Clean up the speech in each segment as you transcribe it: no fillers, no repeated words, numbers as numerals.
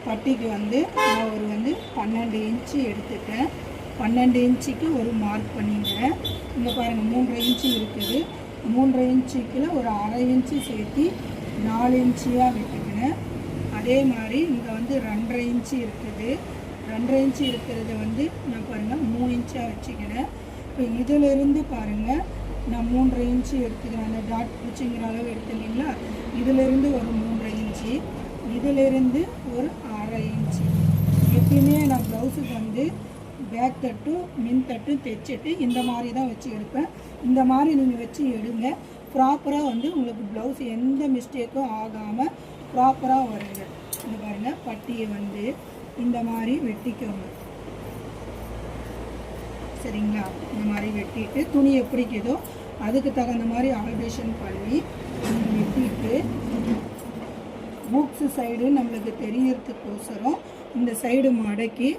பட்டிக்கு வந்து நான் ஒரு 12 இன்ச்சு எடுத்துட்டேன். 12 இன்ச்சுக்கு ஒரு மார்க் பண்ணிக்கிறேன். இங்கே பாருங்கள் 3.5 இன்ச்சு இருக்குது. 3.5 இன்ச்சுக்குள்ள ஒரு 1/2 இன்ச்சு சேர்த்து 4 இன்ச்சியாக விட்டுக்கிறேன். அதே மாதிரி இங்கே 2.5 இன்ச்சு இருக்குது. 2.5 இன்ச்சு இருக்கிறத நான் பாருங்கள் 3 இன்ச்சாக வச்சுக்கிறேன். இப்போ இதிலிருந்து பாருங்கள் நான் 3.5 இன்ச்சு எடுத்துக்கிறேன். அந்த டாட் பிடிச்சிங்கிற அளவு எடுத்துக்கிங்களா, இதிலிருந்து ஒரு 3.5 இன்ச்சு, இதிலிருந்து ஒரு 1/2 இன்ச்சு. எப்பயுமே நான் ப்ளவுஸுக்கு பேக் தட்டும் மின் தட்டும் தைச்சிட்டு இந்த மாதிரி தான் வச்சு எடுப்பேன். இந்த மாதிரி நீங்கள் வச்சு எடுங்க. ப்ராப்பராக உங்களுக்கு ப்ளவுஸ் எந்த மிஸ்டேக்கும் ஆகாமல் ப்ராப்பராக வருங்க. இந்த பாருங்கள் பட்டியை இந்த மாதிரி வெட்டிக்கோங்க. சரிங்களா? இந்த மாதிரி வெட்டிட்டு துணி எப்படிக்குதோ அதுக்கு தகுந்த மாதிரி ஆல்ட்ரேஷன் பண்ணி வெட்டிட்டு பூக்ஸு சைடு நம்மளுக்கு தெரியறதுக்கோசரம் இந்த சைடு மடக்கி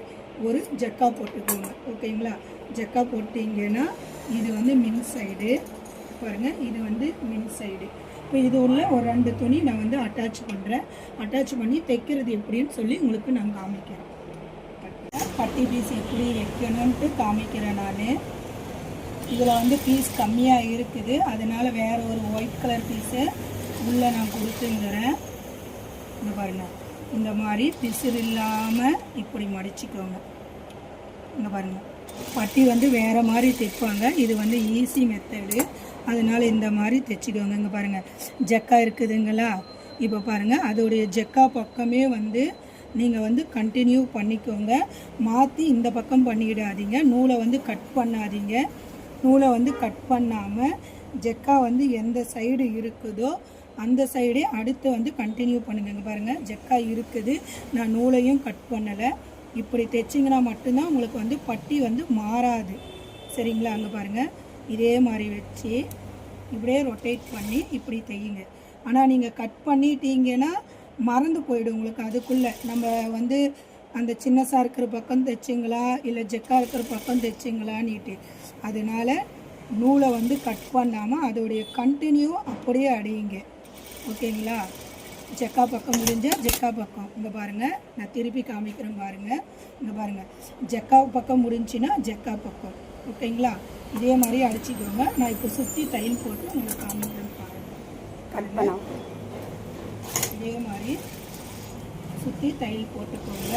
ஒரு ஜக்கா போட்டுக்கோங்க. ஓகேங்களா? ஜக்கா போட்டிங்கன்னா இது மின் சைடு பாருங்கள், இது மின் சைடு. இப்போ இது உள்ள ஒரு 2 துணி நான் அட்டாச் பண்ணுறேன். அட்டாச் பண்ணி தைக்கிறது எப்படின்னு சொல்லி உங்களுக்கு நான் காமிக்கிறேன். பட்டி பீஸ் எப்படி வைக்கணுன்ட்டு காமிக்கிறேன். நான் இதில் பீஸ் கம்மியாக இருக்குது, அதனால் வேறு ஒரு ஒயிட் கலர் பீஸை உள்ளே நான் கொடுத்துங்கிறேன். இந்த பாருங்கள், இந்த மாதிரி பிசுறு இல்லாமல் இப்படி மடிச்சுக்கோங்க. இங்கே பாருங்கள், பட்டி வேறு மாதிரி தைப்பாங்க, இது ஈஸி மெத்தடு, அதனால் இந்த மாதிரி தைச்சிக்கோங்க. இங்கே பாருங்கள் ஜக்கா இருக்குதுங்களா, இப்போ பாருங்கள் அதோடைய ஜக்கா பக்கமே நீங்கள் கண்டினியூ பண்ணிக்கோங்க. மாற்றி இந்த பக்கம் பண்ணிவிடாதீங்க. நூலை கட் பண்ணாதீங்க. நூலை கட் பண்ணாமல் ஜக்கா எந்த சைடு இருக்குதோ அந்த சைடே அடுத்து கண்டினியூ பண்ணுங்க. இங்கே பாருங்கள் ஜக்கா இருக்குது, நான் நூலையும் கட் பண்ணலை. இப்படி தைச்சிங்கன்னா மட்டும்தான் உங்களுக்கு பட்டி மாறாது. சரிங்களா? அங்கே பாருங்கள் இதே மாதிரி வச்சு இப்படியே ரொட்டேட் பண்ணி இப்படி தையுங்க. ஆனால் நீங்கள் கட் பண்ணிட்டீங்கன்னா மறந்து போயிடும் உங்களுக்கு. அதுக்குள்ளே நம்ம அந்த சின்னசாக இருக்கிற பக்கம் தைச்சிங்களா இல்லை ஜக்கா இருக்கிற பக்கம் தைச்சிங்களான்னுட்டு, அதனால் நூலை கட் பண்ணாமல் அதோடைய கண்டினியூ அப்படியே அடியுங்க. ஓகேங்களா? ஜக்கா பக்கம் முடிஞ்சால் ஜக்கா பக்கம். இங்கே பாருங்கள் நான் திருப்பி காமிக்கிறேன் பாருங்கள். இங்கே பாருங்கள் ஜக்கா பக்கம் முடிஞ்சுன்னா ஜக்கா பக்கம். ஓகேங்களா? இதே மாதிரி அடிச்சுக்கோங்க. நான் இப்போ சுற்றி தையல் போட்டு உங்களுக்கு காமிக்கிறேன் பாருங்கள். கட் பண்ண இதே மாதிரி சுற்றி தையல் போட்டுக்கோங்க.